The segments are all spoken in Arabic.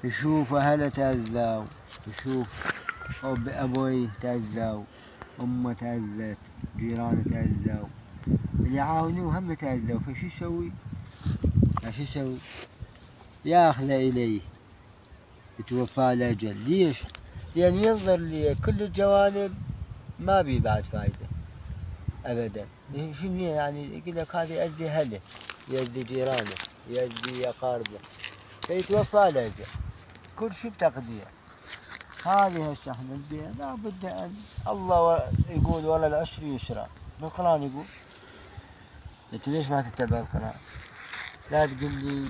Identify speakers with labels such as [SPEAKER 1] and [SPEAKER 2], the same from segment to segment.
[SPEAKER 1] يشوف أهله تأذوا، يشوف أبوي تأذوا، أمه تأذت، جيرانه تأذوا، اللي يعاونوه هم تأذوا، فشو يسوي؟ شو يسوي؟ ياخذه إليه يتوفى الأجل. ليش؟ لأن ينظر لكل الجوانب ما بي بعد فايدة أبدا. شنو يعني؟ يقول لك هذا يأذي أهله، يأذي جيرانه، يأذي أقاربه، فيتوفى الأجل. كل شيء بتقدير. هذه هسه احنا البيئة لابد أن الله يقول ولا العسر يسرا، بالقرآن يقول. انت ليش ما تتبع القرآن؟ لا تقول لي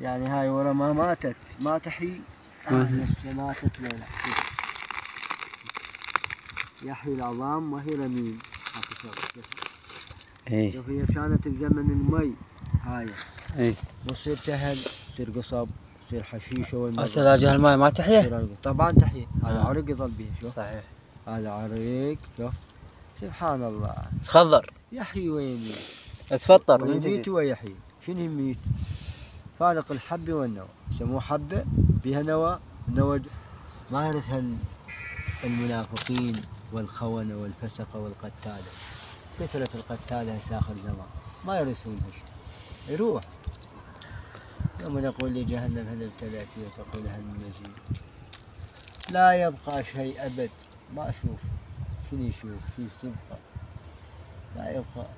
[SPEAKER 1] يعني هاي ورا ما ماتت ما تحيي، هسه ماتت ليلة يحيي العظام وهي رميم. شوف هي كانت بزمن المي هاي وتصير تهل، تصير قصب، تصير حشيشه.
[SPEAKER 2] هسه اذا جاء الماء ما تحيا؟
[SPEAKER 1] طبعا تحيا. هذا عرق يظل به. شوف
[SPEAKER 2] صحيح،
[SPEAKER 1] هذا عرق. شوف سبحان الله،
[SPEAKER 2] تخضر،
[SPEAKER 1] يحيي ويميت،
[SPEAKER 2] تفطر
[SPEAKER 1] ويميت ويحيي. شنو يميت؟ فارق الحب والنوى، يسموه حبه بها نوى. النوى ما يرثها المنافقين والخونة والفسقة والقتالة. كثرة القتالة في آخر الزمان ما يرثون شيء، يروح. يوم نقول لجهنم هل ابتلأت وتقول هل من مزيد، لا يبقى شيء أبد. ما أشوف. شنو يشوف؟ شو تبقى؟ لا يبقى.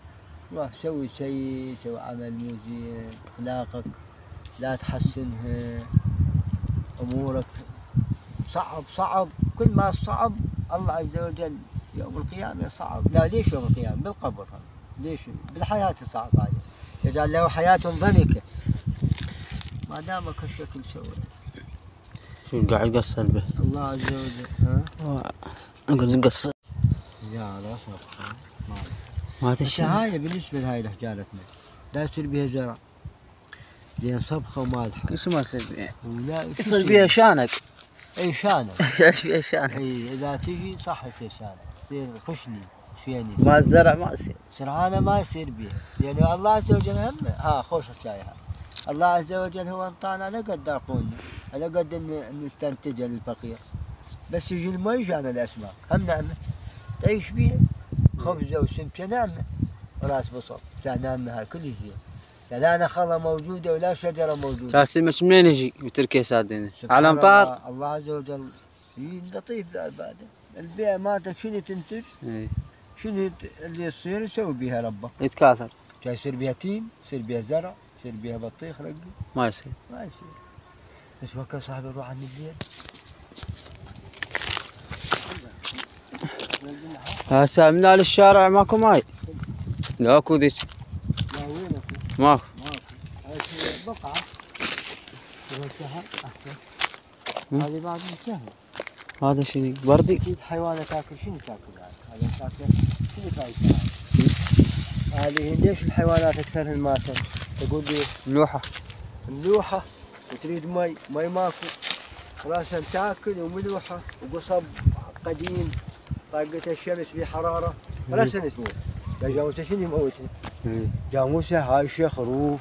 [SPEAKER 1] روح سوي شيء، سوي عمل مو زين، أخلاقك لا تحسنها، أمورك صعب صعب. كل ما صعب الله عز وجل يوم القيامة صعب. لا ليش يوم القيامة؟ بالقبر. ليش؟ بالحياة صعب عليه، يجعل له حياة ضنكة ما دامك هالشكل سوى.
[SPEAKER 2] شو قاعد يقصر به؟
[SPEAKER 1] الله عز وجل.
[SPEAKER 2] قاعد يقصر.
[SPEAKER 1] حجارة صفقة
[SPEAKER 2] ما تشي.
[SPEAKER 1] هاي بالنسبة لهاي لحجارتنا لا يصير بها زرع، لأن صبخة ومالحة.
[SPEAKER 2] كل شيء ما يصير بها. يصير بها شانك.
[SPEAKER 1] اي شانك.
[SPEAKER 2] فيها شانك.
[SPEAKER 1] اي اذا تجي صح تصير شانك، تصير خشني شويني.
[SPEAKER 2] ما الزرع ما يصير.
[SPEAKER 1] سرعانة ما يصير بها، لأن الله عز وجل هم خوش الشايها. الله عز وجل هو انطانا على قد داقوني، على قد ان نستنتجها للفقير. بس يجي المي جانا الاسماك هم نعمة تعيش بها. خبزة وسمكة نعمة، وراس بصل نعمة. هاي كل شيء. لا نخلة موجودة ولا شجرة موجودة.
[SPEAKER 2] السمك منين يجي بتركيا سادين؟ على امطار.
[SPEAKER 1] الله عز وجل لطيف لعباده. البيئة مالتك شنو تنتج؟ شنو اللي يصير يسوي بها ربك؟
[SPEAKER 2] يتكاثر.
[SPEAKER 1] يصير بها تين، يصير بها زرع، يصير بها بطيخ رقي.
[SPEAKER 2] ما يصير.
[SPEAKER 1] ما يصير. بس وكا صاحبي نروح عند الليل.
[SPEAKER 2] هسه من الشارع ماكو ماي. لا اكو ذيك.
[SPEAKER 1] لا وين اكو؟
[SPEAKER 2] ماكو.
[SPEAKER 1] هاي بقعة. سهل احسن. هذه بعد سهل.
[SPEAKER 2] هذا شنو؟ بردي؟
[SPEAKER 1] اكيد حيوانة تاكل. شنو تاكل هذا تاكل؟ شنو تاكل؟ هذه ليش الحيوانات اكثرهن ماتت؟ تقول لي
[SPEAKER 2] ملوحة.
[SPEAKER 1] ملوحة وتريد مي، مي ماكو. راسا تاكل وملوحة وقصب قديم طاقته الشمس بحرارة راسا تموت. جاموسة شنو يموتها؟ جاموسة هايشة، خروف،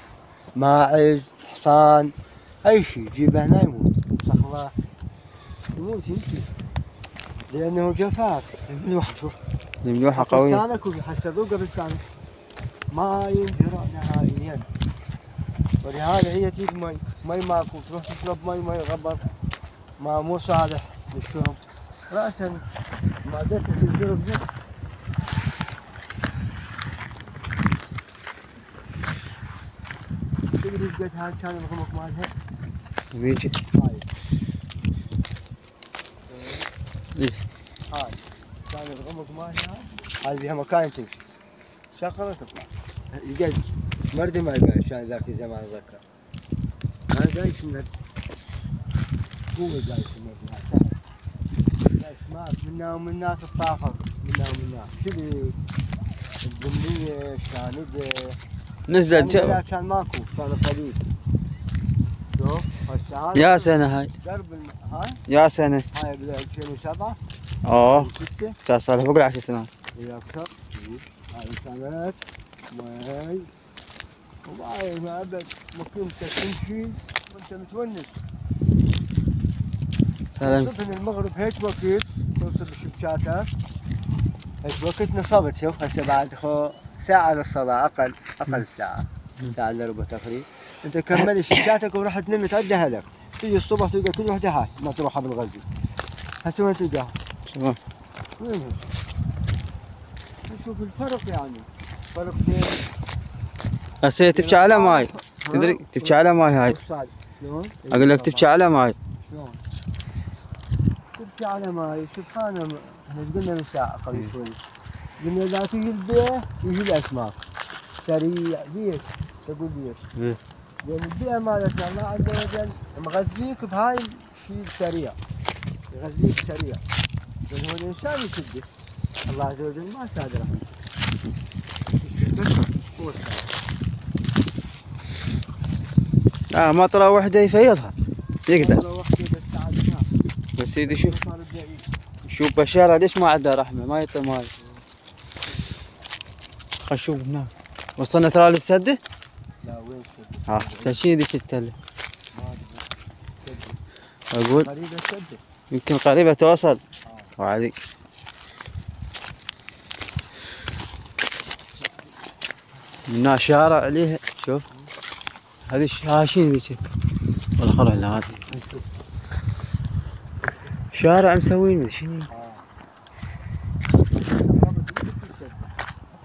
[SPEAKER 1] ماعز، حصان، أي شيء جيبه هنا يموت. صخلة يموت يمكن، لأنه جفاف. الملوحة شوف.
[SPEAKER 2] الملوحة قوية.
[SPEAKER 1] لسانك وحسه ذوقه بلسانك ما ينجرى نهائيا. ولهذا هي تجيب مي، مي ماكو تروح تشرب مي غبر ما مو صالح للشرب. راسا معدتك الشرب زين. تدري قد هاي كان الغمق مالها؟
[SPEAKER 2] بيجي.
[SPEAKER 1] هاي كان الغمق مالها. هذه بها مكان تمشي شغلة تطلع. يقعد مرد ما يقعد كان ذاك الزمان اتذكر. ما قايش من هو قايش من اسماك منا ومنا تطافر منا ومنا. شنو الذنية الشاندة
[SPEAKER 2] نزل جو.
[SPEAKER 1] لا كان ماكو، كان قليل. شوف هسه
[SPEAKER 2] يا سنة هاي.
[SPEAKER 1] درب هاي
[SPEAKER 2] يا سنة.
[SPEAKER 1] هاي بال 2007.
[SPEAKER 2] كان صار له فوق ال10 سنوات.
[SPEAKER 1] إذا أكثر. هاي كانت مي وماي ما أبد ممكن تمشي وأنت متونس.
[SPEAKER 2] سلام.
[SPEAKER 1] الصبح من المغرب هيك وقت توصل الشبشاتة، هيك وقت نصبت. شوف هسه بعد ساعة للصلاة، أقل ساعة إلا ربع تقريبا. أنت كملت شبشاتك ورحت نمت عدى هلك، تيجي الصبح تلقى كل وحدة هاي مطروحة بالغزل. هسه وين تلقاها؟
[SPEAKER 2] تمام.
[SPEAKER 1] وين هي؟ نشوف الفرق يعني، فرق بين
[SPEAKER 2] هسه تبكي على ماي، تدري تبكي على ماي هاي.
[SPEAKER 1] شلون؟
[SPEAKER 2] اقول لك تبكي على ماي.
[SPEAKER 1] شلون؟ تبكي على ماي. سبحان الله، احنا قلنا من ساعة قبل شوي، قلنا لا تجي البيئة يجي الأسماك. سريع ليش؟ تقول ليش؟ لأن البيئة مالتنا الله عز وجل مغذيك بهاي الشيء السريع، يغذيك سريع. لأن هو الإنسان يشدك، الله عز وجل ما ساد رحمه. هو الساد.
[SPEAKER 2] مطرة وحدة يفيضها يقدر.
[SPEAKER 1] والله وحدة بس تعبناه.
[SPEAKER 2] بس سيدي شوف
[SPEAKER 1] صار بعيد.
[SPEAKER 2] شوف بشارة ليش ما عنده رحمة، ما يطلع ماي. خل نشوف هناك. وصلنا ترى للسدة؟
[SPEAKER 1] لا وين السد؟
[SPEAKER 2] شاشين ذيك التلة.
[SPEAKER 1] ما أدري.
[SPEAKER 2] أقول
[SPEAKER 1] قريبة السد.
[SPEAKER 2] يمكن قريبة توصل. وعلي هنا شارع عليها. شوف هذه شاشين ذيك. والله خلاص لا هذه شارع مسوين مدري شنو.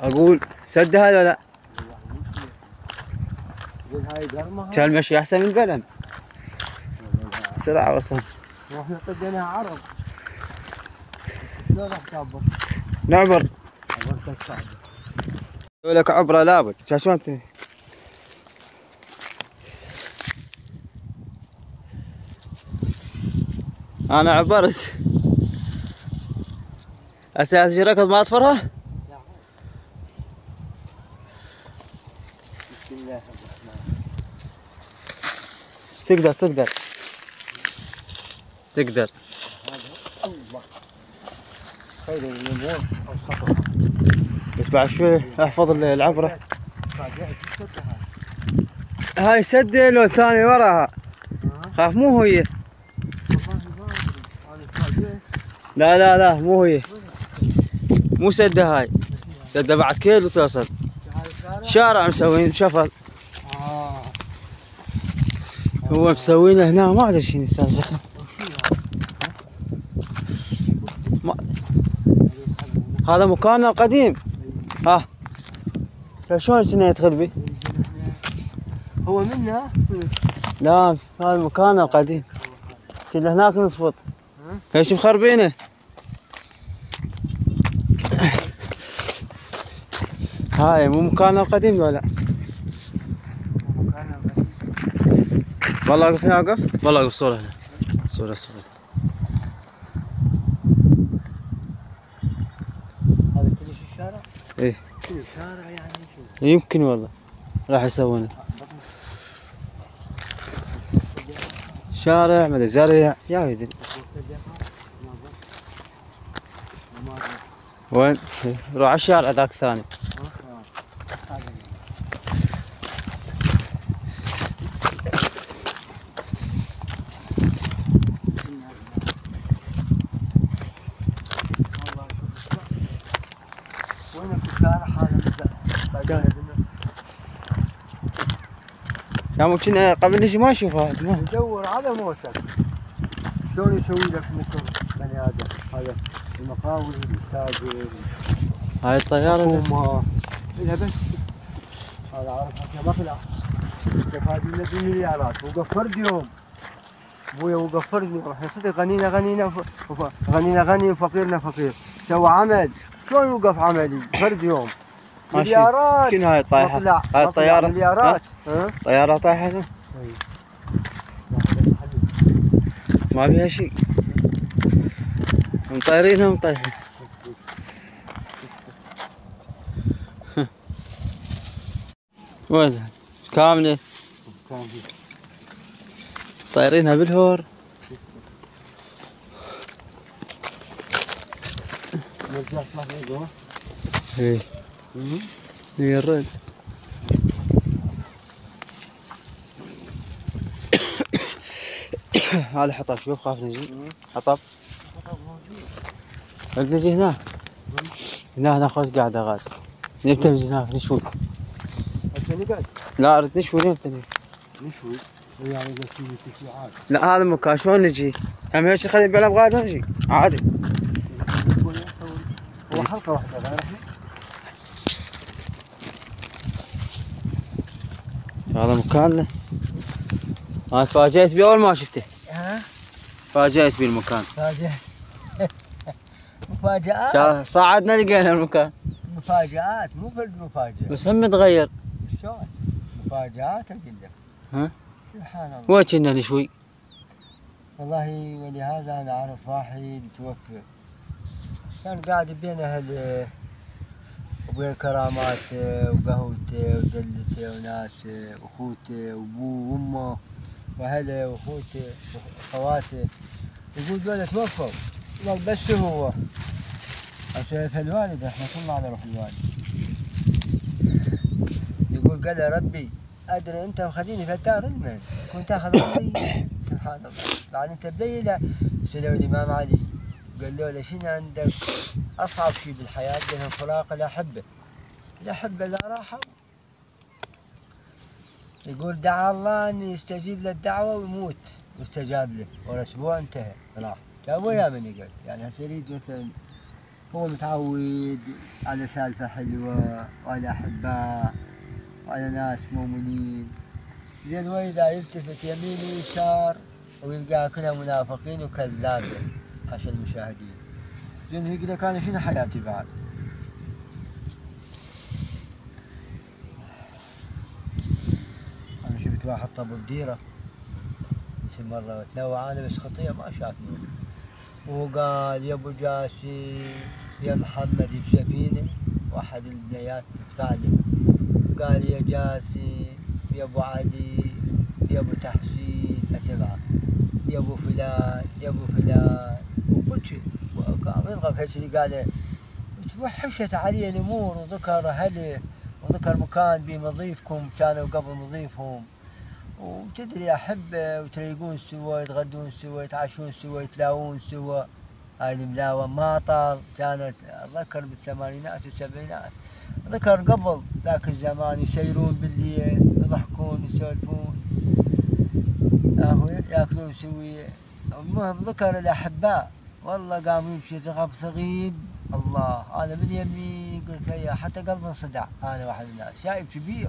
[SPEAKER 2] اقول سد هذا لا.
[SPEAKER 1] قول هاي قرمها.
[SPEAKER 2] كان المشي احسن من بلم. سرعة وصل.
[SPEAKER 1] واحنا قدينا عرض. شلون راح تعبر؟
[SPEAKER 2] نعبر.
[SPEAKER 1] عبرتك صعبة.
[SPEAKER 2] يقول لك عبرة لابد. شلون انت؟ انا عبرت. هسه تجي ركض ما اطفرها؟
[SPEAKER 1] بسم الله الرحمن.
[SPEAKER 2] تقدر.
[SPEAKER 1] الله. خير الامور اوسطها.
[SPEAKER 2] بس بعد شوي احفظ العبرة. هاي سدة لو الثانية وراها. خاف مو هي. لا مو هي. مو سدة هاي. سدة بعد كيلو توصل. شارع مسوين شفل. هو مسوينه هنا ما ادري شنو السالفة. هذا مكاننا القديم. فشلون كنا يدخل بي؟
[SPEAKER 1] هو منا؟
[SPEAKER 2] لا هذا مكاننا القديم. كنا هناك نصفط. ليش مخربينه؟ هاي مو مكاننا القديم ولا؟ والله اقف هنا اقف. والله اقف صورة هنا. صورة.
[SPEAKER 1] هذا كل شيء شارع؟
[SPEAKER 2] ايه
[SPEAKER 1] كل شارع يعني شو؟
[SPEAKER 2] يمكن والله راح يسوونه شارع مدري زرع يا يدري. وين؟ روح على الشارع ذاك الثاني.
[SPEAKER 1] وينك الشارع هذا؟
[SPEAKER 2] كان كنا قبل نجي ما اشوفها.
[SPEAKER 1] يدور على موتك. شلون يسوي لك مثل بني ادم؟ هذا المقاول التاجر.
[SPEAKER 2] هاي الطيارة
[SPEAKER 1] الحكومة لها بس. هذا عارف مقلع. كيف هذه النبي مليارات وقف فرد يوم. ابويا وقف فرد يوم. احنا صدق غنينا غني وفقيرنا فقير. سوى عمل. شلون يوقف عملي فرد يوم؟ مليارات.
[SPEAKER 2] شنو هاي طايحة؟ هاي الطيارة
[SPEAKER 1] مليارات.
[SPEAKER 2] طيارة طايحة. ما فيها شيء. مطيرينها مطيحين. وين كاملة طايرينها بالهور. ايه هي الرد. هذا حطب، شوف خاف نجي حطب. نجي هنا هنا خوش قاعدة غاد. نبي نجي هناك نشوي.
[SPEAKER 1] هسه نقعد.
[SPEAKER 2] لا اريد نشوي. وين تبي؟
[SPEAKER 1] نشوي. يعني اذا في عاد.
[SPEAKER 2] لا هذا مكان شلون نجي؟ هم هيك خلي بلا بغاد نجي عادي.
[SPEAKER 1] هو حلقة واحدة غير احنا.
[SPEAKER 2] هذا مكاننا. انا تفاجأت بيه اول ما شفته.
[SPEAKER 1] ها؟
[SPEAKER 2] تفاجأت بالمكان.
[SPEAKER 1] مفاجأة. مفاجآت.
[SPEAKER 2] صعدنا لقينا المكان.
[SPEAKER 1] مفاجآت مو فرد مفاجأة.
[SPEAKER 2] بس هم متغير.
[SPEAKER 1] شلون؟ مفاجآت اقول لك.
[SPEAKER 2] ها؟
[SPEAKER 1] سبحان الله.
[SPEAKER 2] وين كنا نشوي؟
[SPEAKER 1] والله ولهذا انا اعرف واحد توفى. كان قاعد بين اهل وبين كراماته وقهوته ودلته وناسه واخوته وابوه وامه واهله واخوته واخواته. يقول دول توفوا. قال بس هو. عشان في الوالد احنا كلنا على روح الوالد. يقول قال يا ربي ادري انت مخليني في الدار المن كنت اخذ عمري. سبحان الله. بعد انت بليله سالوا الامام علي قال له شنو عندك اصعب شيء بالحياه؟ بينهم فراق الاحبه. الاحبه اذا راحوا يقول دعا الله ان يستجيب للدعوه ويموت واستجاب له، والاسبوع انتهى راح. جاب ويا من يقعد يعني هسه يريد مثلا هو متعود على سالفه حلوه وعلى احباء وعلى ناس مؤمنين. زين واذا يلتفت يمين ويسار ويلقاها كلها منافقين وكذابه عشان المشاهدين. زين يقول لك انا شنو حياتي بعد؟ انا شفت واحد طب بديره مره وتنوع انا بس خطيه ما شافني. وقال يا ابو جاسي يا محمد بسفينه واحد البنيات تتكلم قال يا جاسي يا ابو علي يا ابو تحسين اسمع يا ابو فلان يا ابو فلان وبكي وقام يضغط هيك قال توحشت علي الامور وذكر اهله وذكر مكان بمضيفكم كانوا قبل مضيفهم وتدري احبه وتريقون سوا يتغدون سوا يتعشون سوا يتلاوون سوا. هاي الملاوه ما طال كانت اتذكر بالثمانينات والسبعينات. ذكر قبل ذاك الزمان يسيرون بالليل يضحكون يسولفون ياكلون سويه. المهم ذكر الاحباء والله قام يمشي رغب صغيب. الله انا من يمي قلت يا حتى قلبي انصدع. انا واحد من الناس شايب كبير